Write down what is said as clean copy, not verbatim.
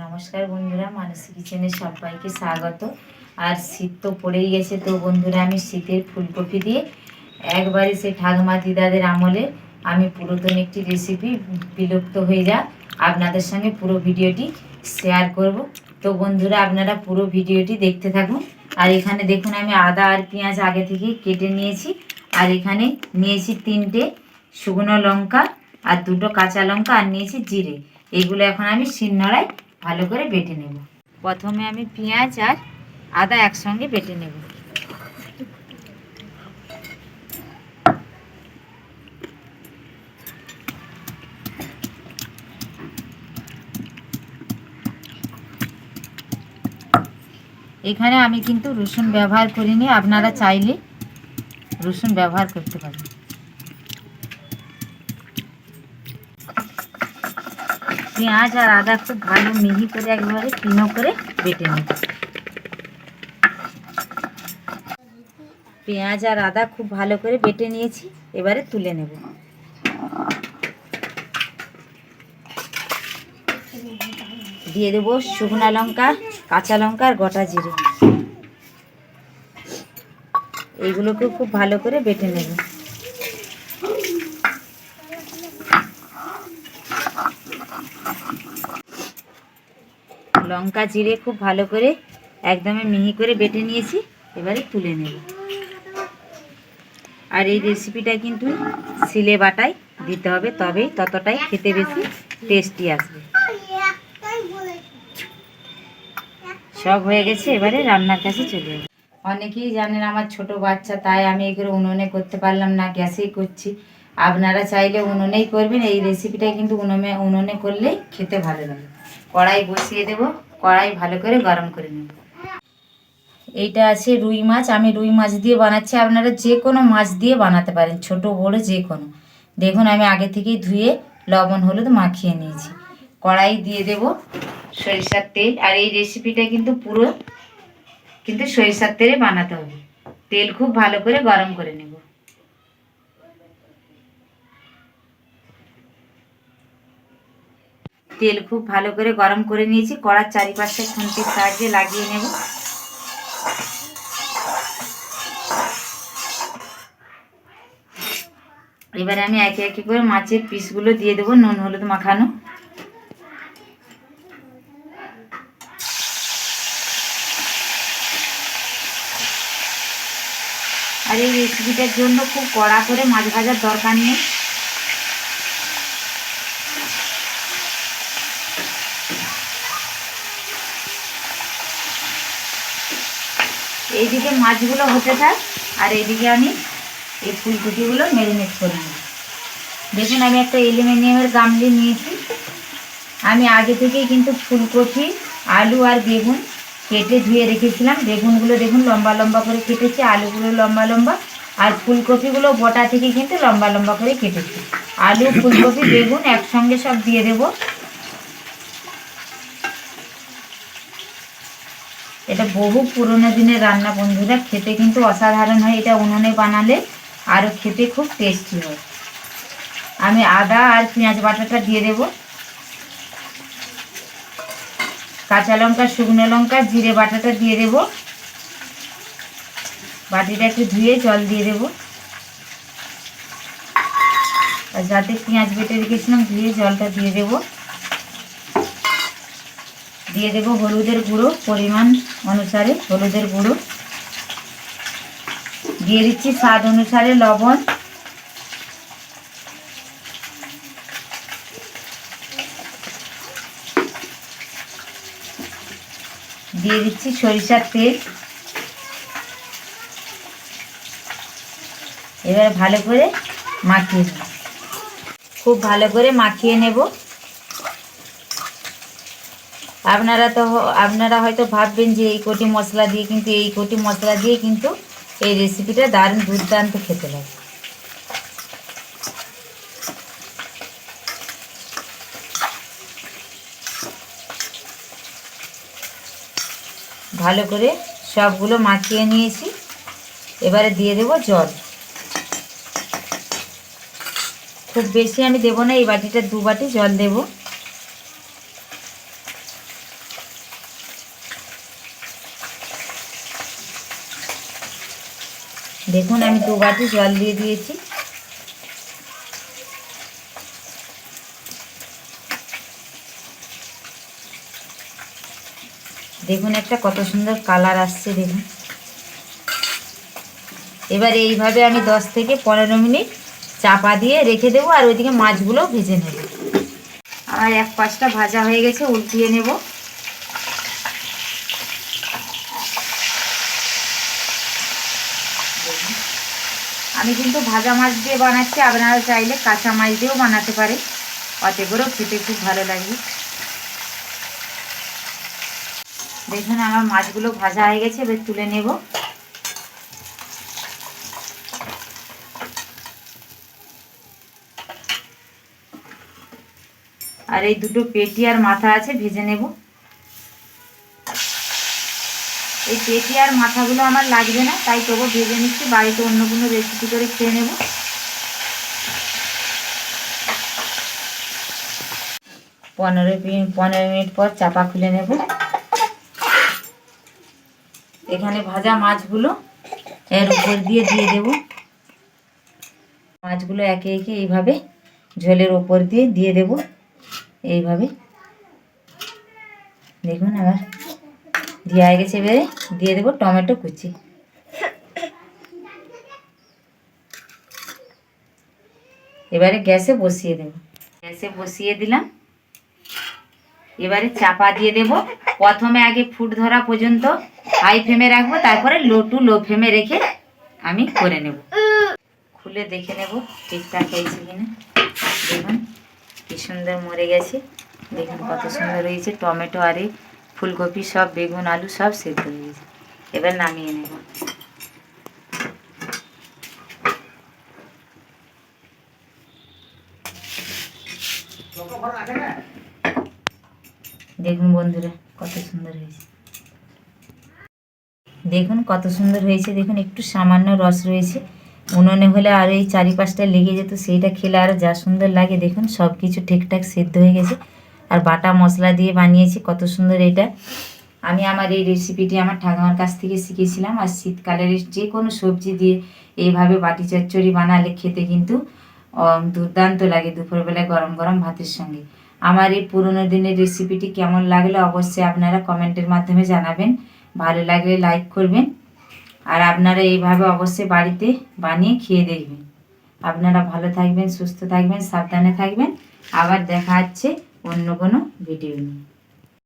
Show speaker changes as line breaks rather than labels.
নমস্কার বন্ধুরা, মানসী কিচেনে সবাইকে স্বাগত। আর শীত তো পড়েই গেছে, তো বন্ধুরা আমি শীতের ফুলকপি দিয়ে একবারে সে ঠাকুমা দিদাদের আমলে আমি পুরাতন একটি রেসিপি বিলুপ্ত হয়ে যা আপনাদের সঙ্গে পুরো ভিডিওটি শেয়ার করব। তো বন্ধুরা আপনারা পুরো ভিডিওটি দেখতে থাকুন। আর এখানে দেখুন আমি আদা আর পেঁয়াজ আগে থেকে কেটে নিয়েছি। আর এখানে নিয়েছি 3টে শুকনো লঙ্কা আর 2টো কাঁচা লঙ্কা আর নিয়েছি জিরে। এইগুলো এখন আমি শিলনোড়ায় ভালো করে বেটে নেব। প্রথমে আমি পেঁয়াজ আর আদা একসঙ্গে বেটে নেব। এখানে আমি কিন্তু রসুন ব্যবহার করিনি, আপনারা চাইলে রসুন ব্যবহার করতে পারেন। পেঁয়াজ আর আদা খুব ভালো মিহি করে একবারে পিনো করে বেটে নেব। পেঁয়াজ আর আদা খুব ভালো করে বেটে নিয়েছি, এবারে তুলে নেব। দিয়ে দেবো শুকনো লঙ্কা, কাঁচা লঙ্কা আর গোটা জিরে। এইগুলোকে খুব ভালো করে বেটে নেব। লঙ্কা জিরে খুব ভালো করে একদমই মিহি করে বেটে নিয়েছি, এবারে তুলে নেব। আর এই রেসিপিটা কিন্তু শিলে বাটায় দিতে হবে, তবেই ততটাই খেতে বেশি টেস্টি আসবে। সব হয়ে গেছে, এবারে রান্নার কাছে চলে যাবে। অনেকেই জানেন আমার ছোট বাচ্চা, তাই আমি এগুলো উনুনে করতে পারলাম না, গ্যাসেই করছি। আপনারা চাইলে উনুনেই করবেন। এই রেসিপিটা কিন্তু উনুনে করলেই খেতে ভালো লাগে। কড়াই বসিয়ে দেব, কড়াই ভালো করে গরম করে নেব। এইটা আছে রুই মাছ, আমি রুই মাছ দিয়ে বানাচ্ছি। আপনারা যে কোনো মাছ দিয়ে বানাতে পারেন, ছোট বড় যে কোনো। দেখুন আমি আগে থেকেই ধুয়ে লবণ হলুদ মাখিয়ে নিয়েছি। কড়াই দিয়ে দেব সরিষার তেল। আর এই রেসিপিটা কিন্তু পুরো সরিষার তেলে বানাতে হবে। তেল খুব ভালো করে গরম করে নেব। তেল খুব ভালো করে গরম করে নিয়েছি, কড়ার চারিপাশে খুন্তির সাহায্যে লাগিয়ে নেব। এবারে আমি একে একে করে মাছের পিসগুলো দিয়ে দেবো, নুন হলুদ মাখানো। আর এই রেসিপিটার জন্য খুব কড়া করে মাছ ভাজার দরকার নেই। এইদিকে মাছগুলো হতে থাক, আর এইদিকে আমি এই ফুলকপিগুলো ম্যারিনেট করে নেব। দেখুন আমি একটা অ্যালুমিনিয়ামের গামলি নিয়েছি। আমি আগে থেকেই কিন্তু ফুলকপি, আলু আর বেগুন কেটে ধুয়ে রেখেছিলাম। বেগুনগুলো দেখুন লম্বা লম্বা করে কেটেছি, আলুগুলো লম্বা লম্বা, আর ফুলকপিগুলো গোটা থেকে কিন্তু লম্বা লম্বা করে কেটেছি। আলু, ফুলকপি, বেগুন একসঙ্গে সব দিয়ে দেব। এটা বহু পুরনো দিনের রান্না বন্ধুরা, খেতে কিন্তু অসাধারণ হয়। এটা উনুনে বানালে আরও খেতে খুব টেস্টি হয়। আমি আদা আর পেঁয়াজ বাটাটা দিয়ে দেব, কাঁচা লঙ্কা, শুকনো লঙ্কা, জিরে বাটাটা দিয়ে দেব। বাটিটা একটু ধুয়ে জল দিয়ে দেব। আর যাতে পেঁয়াজ বেটে রেখেছিলাম ধুয়ে জলটা দিয়ে দেব। দিয়ে দেব হলুদের গুঁড়ো, পরিমাণ অনুসারে হলুদের গুঁড়ো দিয়ে দিচ্ছি, স্বাদ অনুসারে লবণ। দিয়ে দিচ্ছি সরিষার তেল। এবার ভালো করে মাখিয়ে নেব, খুব ভালো করে মাখিয়ে নেব। আপনারা হয়তো ভাববেন যে এই কটি মশলা দিয়ে, কিন্তু এই কটি মশলা দিয়ে কিন্তু এই রেসিপিটা দারুণ দুর্দান্ত খেতে লাগে। ভালো করে সবগুলো মাখিয়ে নিয়েছি, এবারে দিয়ে দেব জল। খুব বেশি আমি দেবো না, এই বাটিটা 2 বাটি জল দেব। দেখুন আমি 2 বাটি জল দিয়ে দিয়েছি। দেখুন একটা কত সুন্দর কালার আসছে দেখুন। এবার এইভাবে আমি 10 থেকে 15 মিনিট চাপা দিয়ে রেখে দেবো, আর ওইদিকে মাছগুলো ভেজে নেব। আমার এক পাশটা ভাজা হয়ে গেছে, উল্টিয়ে নেব। আমি কিন্তু ভাজা মাছ দিয়ে বানাচ্ছি, আপনারা চাইলে কাঁচা মাছ দিয়েও বানাতে পারে, অতে করেও খেতে খুব ভালো লাগবে। দেখুন আমার মাছগুলো ভাজা হয়ে গেছে, এবার তুলে নেব। আর এই দুটো পেটি আর মাথা আছে, ভেজে নেব। এই পেটি আর মাথাগুলো আমার লাগবে না, তাই তবু ভেজে নিচ্ছি, বাড়িতে অন্য কোনো রেসিপি করে খেয়ে নেব। পনেরো মিনিট পর চাপা খুলে নেব। এখানে ভাজা মাছগুলো এর উপর দিয়ে দেব। মাছগুলো একে একে এইভাবে ঝোলের ওপর দিয়ে দেব এইভাবে। দেখুন আবার দেওয়া হয়ে গেছে। এবারে দিয়ে দেবো টমেটো কুচি। এবারে গ্যাসে বসিয়ে দেব। গ্যাসে বসিয়ে দিলাম। এবারে চাপা দিয়ে দেব। প্রথমে আগে ফুট ধরা পর্যন্ত হাই ফ্লেমে রাখবো, তারপরে লো টু লো ফ্লেমে রেখে আমি করে নেব। খুলে দেখে নেব ঠিকঠাক হয়েছে কিনা। দেখুন কি সুন্দর মরে গেছে, দেখুন কত সুন্দর হয়েছে। টমেটো আর এই ফুলকপি সব, বেগুন আলু সব সেদ্ধ হয়ে গেছে। এবার নামিয়ে নেব। দেখুন বন্ধুরা কত সুন্দর হয়েছে, দেখুন কত সুন্দর হয়েছে। দেখুন একটু সামান্য রস রয়েছে, উনুনে হলে আর এই 4-5টা লেগে যেত, সেইটা খেলে আরও যা সুন্দর লাগে। দেখুন সব কিছু ঠিকঠাক সেদ্ধ হয়ে গেছে, আর বাটা মশলা দিয়ে বানিয়েছি কত সুন্দর এটা। আমি আমার এই রেসিপিটি আমার ঠাকুমার কাছ থেকে শিখেছিলাম। আর শীতকালের যে কোনো সবজি দিয়ে এইভাবে বাটি চচ্চড়ি বানালে খেতে কিন্তু দুর্দান্ত লাগে, দুপুরবেলায় গরম গরম ভাতের সঙ্গে। আমার এই পুরোনো দিনের রেসিপিটি কেমন লাগলো অবশ্যই আপনারা কমেন্টের মাধ্যমে জানাবেন। ভালো লাগলে লাইক করবেন, আর আপনারা এইভাবে অবশ্যই বাড়িতে বানিয়ে খেয়ে দেখবেন। আপনারা ভালো থাকবেন, সুস্থ থাকবেন, সাবধানে থাকবেন। আবার দেখা হচ্ছে অন্য কোনো ভিডিও নিয়ে।